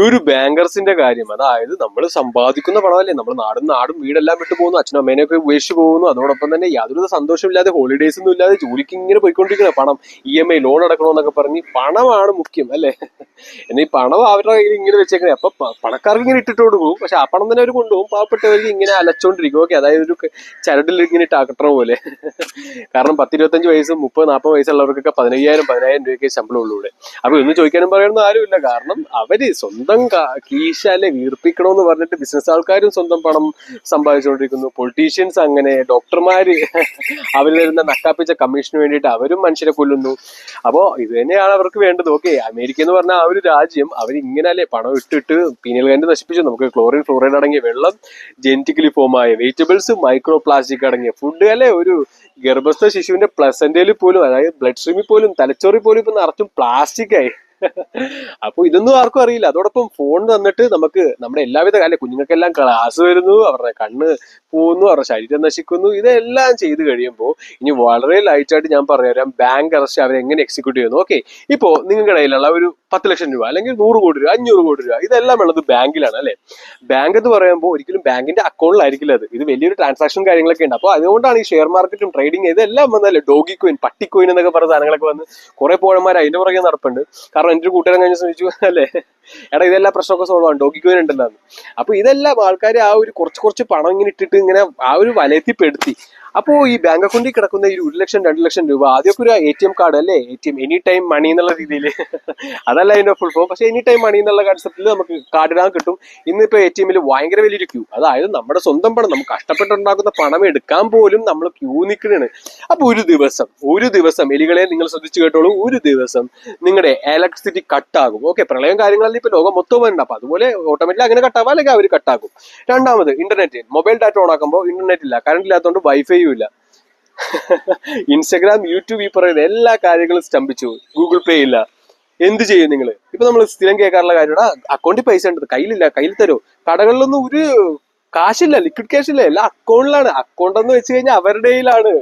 ഒരു ബാങ്കേഴ്സിന്റെ കാര്യം, അതായത് നമ്മൾ സമ്പാദിക്കുന്ന പണമല്ലേ, നമ്മൾ നാടും വീടെല്ലാം വിട്ടു പോകുന്നു, അച്ഛനും അമ്മേനെയൊക്കെ ഉപേക്ഷിച്ച് പോകുന്നു, അതോടൊപ്പം തന്നെ യാതൊരു സന്തോഷമില്ലാതെ ഹോളിഡേയ്സ് ഒന്നും ഇല്ലാതെ ജോലിക്ക് ഇങ്ങനെ പോയിക്കൊണ്ടിരിക്കുന്ന പണം, EMI ലോൺ അടക്കണമെന്നൊക്കെ പറഞ്ഞ് പണമാണ് മുഖ്യം അല്ലേ. എന്നാൽ ഈ പണം അവരുടെ കയ്യിൽ ഇങ്ങനെ വെച്ചേക്കണേ, അപ്പൊ പണക്കാർക്ക് ഇങ്ങനെ ഇട്ടിട്ടോട് പോകും, പക്ഷെ ആ പണം തന്നെ അവർ കൊണ്ടുപോകും, പാവപ്പെട്ടവർക്ക് ഇങ്ങനെ അലച്ചോണ്ടിരിക്കും. ഓക്കെ, അതായത് ഒരു ചരടിൽ ഇങ്ങനെ ഇട്ടാക്കട്ട പോലെ. കാരണം 10-25 വയസ്സും 30-40 വയസ്സുള്ളവർക്കൊക്കെ 15,000 രൂപയ്ക്ക് ശമ്പളം ഉള്ളൂ ഇവിടെ. അപ്പൊ ഇന്ന് ചോദിക്കാനും പറയാനൊന്നും ആരുമില്ല. കാരണം അവര് സ്വന്തം കീശ അല്ലെ വീർപ്പിക്കണമെന്ന് പറഞ്ഞിട്ട് ബിസിനസ് ആൾക്കാരും സ്വന്തം പണം സമ്പാദിച്ചുകൊണ്ടിരിക്കുന്നു. പൊളിറ്റീഷ്യൻസ് അങ്ങനെ, ഡോക്ടർമാര് അവര് തരുന്ന നക്കാപ്പിച്ച കമ്മീഷന് വേണ്ടിയിട്ട് അവരും മനുഷ്യരെ കൊല്ലുന്നു. അപ്പോ ഇത് തന്നെയാണ് അവർക്ക് വേണ്ടത്. ഓക്കെ, അമേരിക്ക എന്ന് പറഞ്ഞ ആ ഒരു രാജ്യം അവർ ഇങ്ങനെ അല്ലേ പണം ഇട്ടിട്ട് പീനൽ ഗ്ലാൻഡ് നശിപ്പിച്ചു. നമുക്ക് ക്ലോറിൻ ഫ്ലോറൈഡ് അടങ്ങിയ വെള്ളം, ജെനറ്റിക്കലി ഫോം ആയ വെജിറ്റബിൾസ്, മൈക്രോ പ്ലാസ്റ്റിക് അടങ്ങിയ ഫുഡ് അല്ലെ. ഒരു ഗർഭസ്ഥ ശിശുവിന്റെ പ്ലസന്റയിൽ പോലും, അതായത് ബ്ലഡ് സ്ട്രീമിൽ പോലും, തലച്ചോറിൽ പോലും ഇപ്പൊ നിറച്ചും പ്ലാസ്റ്റിക് ആയി. അപ്പൊ ഇതൊന്നും ആർക്കും അറിയില്ല. അതോടൊപ്പം ഫോൺ തന്നിട്ട് നമുക്ക് നമ്മുടെ എല്ലാവിധ അല്ലെ, കുഞ്ഞുങ്ങൾക്കെല്ലാം ക്ലാസ് വരുന്നു, അവരുടെ കണ്ണ് പോകുന്നു, അവരുടെ ശരീരം നശിക്കുന്നു. ഇതെല്ലാം ചെയ്ത് കഴിയുമ്പോൾ ഇനി വളരെ ലൈറ്റായിട്ട് ഞാൻ പറഞ്ഞുതരാം ബാങ്ക് അറസ്റ്റ് അവരെങ്ങനെ എക്സിക്യൂട്ട് ചെയ്യുന്നു. ഓക്കെ, ഇപ്പോ നിങ്ങളുടെ കയ്യിലുള്ള ഒരു 10 ലക്ഷം രൂപ അല്ലെങ്കിൽ 100 കോടി രൂപ, 500 കോടി രൂപ, ഇതെല്ലാം ഉള്ളത് ബാങ്കിലാണ് അല്ലെ. ബാങ്ക് എന്ന് പറയുമ്പോൾ ഒരിക്കലും ബാങ്കിന്റെ അക്കൗണ്ടിലായിരിക്കില്ല ഇത് വലിയൊരു ട്രാൻസാക്ഷൻ കാര്യങ്ങളൊക്കെ ഉണ്ട്. അപ്പൊ അതുകൊണ്ടാണ് ഈ ഷെയർ മാർക്കറ്റും ട്രേഡിങ് ഇതെല്ലാം വന്നല്ലേ. ഡോഗി കോയിൻ, പട്ടിക്കോയിൻ എന്നൊക്കെ പറഞ്ഞ സാധനങ്ങളൊക്കെ വന്ന് കുറെ പോഴന്മാർ അതിന്റെ പുറകെ നടപ്പുണ്ട്. കാരണം എന്റെ ഒരു കൂട്ടുകാരൻ കഴിഞ്ഞ ശ്രമിച്ചു അല്ലേ, എടാ ഇതെല്ലാം പ്രശ്നമൊക്കെ സോൾവ് ആണ്, ഡോഗി കോയിൻ ഉണ്ടല്ലോ. അപ്പൊ ഇതെല്ലാം ആൾക്കാരെ ആ ഒരു കുറച്ച് പണം ഇങ്ങനെ ഇട്ടിട്ട് ഇങ്ങനെ ആ ഒരു വലയത്തിപ്പെടുത്തി. അപ്പോ ഈ ബാങ്ക് അക്കൗണ്ടിൽ കിടക്കുന്ന ഈ 1 ലക്ഷം 2 ലക്ഷം രൂപ ആദ്യമൊക്കെ ഒരു ATM കാർഡ് അല്ലേ, ATM എനി ടൈം മണി എന്നുള്ള രീതിയിൽ, അതല്ല അതിന്റെ ഫുൾ ഫോം, പക്ഷെ എനി ടൈം മണി എന്നുള്ള കൺസെപ്റ്റിൽ നമുക്ക് കാർഡ് ഇടാൻ കിട്ടും. ഇന്നിപ്പോ ATM ഭയങ്കര വലിയൊരു ക്യൂ, അതായത് നമ്മുടെ സ്വന്തം പണം, നമുക്ക് കഷ്ടപ്പെട്ടുണ്ടാക്കുന്ന പണം എടുക്കാൻ പോലും നമ്മൾ ക്യൂ നിൽക്കുന്നതാണ്. അപ്പൊ ഒരു ദിവസം എലികളെ നിങ്ങൾ ശ്രദ്ധിച്ചു കേട്ടോളൂ, ഒരു ദിവസം നിങ്ങളുടെ ഇലക്ട്രിസിറ്റി കട്ടാകും. ഓക്കെ, പ്രളയം കാര്യങ്ങളെല്ലാം ഇപ്പൊ ലോകം മൊത്തം ഉണ്ട്. അപ്പൊ അതുപോലെ ഓട്ടോമാറ്റിക്കലി അങ്ങനെ കട്ടാവാ, അല്ലെങ്കിൽ അവർ കട്ടാക്കും. രണ്ടാമത് ഇന്റർനെറ്റ്, മൊബൈൽ ഡാറ്റ ഓൺ ആക്കുമ്പോൾ ഇന്റർനെറ്റ് ഇല്ല, കറണ്ട് ഇല്ലാത്തതുകൊണ്ട് വൈഫൈയും ഇല്ല. ഇൻസ്റ്റഗ്രാം, യൂട്യൂബ്, ഈ പറയുന്ന എല്ലാ കാര്യങ്ങളും സ്തംഭിച്ചു. ഗൂഗിൾ പേ ഇല്ല. എന്ത് ചെയ്യും നിങ്ങൾ? ഇപ്പൊ നമ്മൾ സ്ഥിരം കേൾക്കാറുള്ള കാര്യമാണ്, അക്കൗണ്ടിൽ പൈസ ഉണ്ട്, കയ്യിലില്ല, കയ്യിൽ തരോ. കടകളിലൊന്നും ഒരു കാശില്ല, ലിക്വിഡ് ക്യാഷ് ഇല്ല, എല്ലാം അക്കൗണ്ടിലാണ്. അക്കൗണ്ട് എന്ന് വെച്ച് കഴിഞ്ഞാൽ അവരുടെ കയ്യിലാണ്.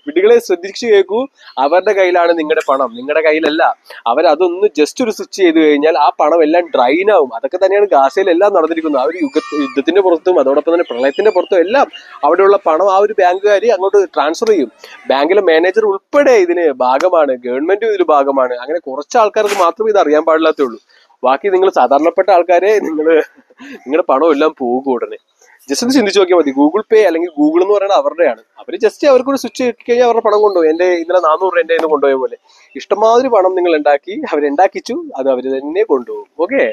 വിഡികളെ ശ്രദ്ധിച്ചു കേൾക്കൂ, അവരുടെ കയ്യിലാണ് നിങ്ങളുടെ പണം, നിങ്ങളുടെ കയ്യിലല്ല. അവരതൊന്ന് ജസ്റ്റ് ഒരു സ്വിച്ച് ചെയ്ത് കഴിഞ്ഞാൽ ആ പണം എല്ലാം ഡ്രൈൻ ആവും. അതൊക്കെ തന്നെയാണ് ഗാസയിലെല്ലാം നടന്നിരിക്കുന്നത്. ആ ഒരു യുദ്ധത്തിന്റെ പുറത്തും അതോടൊപ്പം തന്നെ പ്രളയത്തിന്റെ പുറത്തും എല്ലാം അവിടെയുള്ള പണം ആ ഒരു ബാങ്കുകാർ അങ്ങോട്ട് ട്രാൻസ്ഫർ ചെയ്യും. ബാങ്കിലെ മാനേജർ ഉൾപ്പെടെ ഇതിന് ഭാഗമാണ്, ഗവൺമെന്റും ഇതിന് ഭാഗമാണ്. അങ്ങനെ കുറച്ച് ആൾക്കാർക്ക് മാത്രമേ ഇത് അറിയാൻ പാടില്ലാത്തേ ഉള്ളൂ. ബാക്കി നിങ്ങൾ സാധാരണപ്പെട്ട ആൾക്കാരെ നിങ്ങളുടെ പണം എല്ലാം പോകും ഉടനെ. ജസ്റ്റ് ഒന്ന് ചിന്തിച്ചു നോക്കിയാൽ മതി. ഗൂഗിൾ പേ അല്ലെങ്കിൽ ഗൂഗിൾ എന്ന് പറയുന്നത് അവരുടെയാണ്. അവര് ജസ്റ്റ് അവർക്കൊരു സ്വിച്ച് കിട്ടി കഴിഞ്ഞാൽ അവരുടെ പണം കൊണ്ടുപോയി. ഇന്നലെ 400 രൂപ എന്റെ കൊണ്ടുപോയ പോലെ ഇഷ്ടമാതിരി പണം നിങ്ങൾ ഉണ്ടാക്കി, അവരുണ്ടാക്കിച്ചു, അത് അവര് തന്നെ കൊണ്ടുപോകും. ഓക്കെ.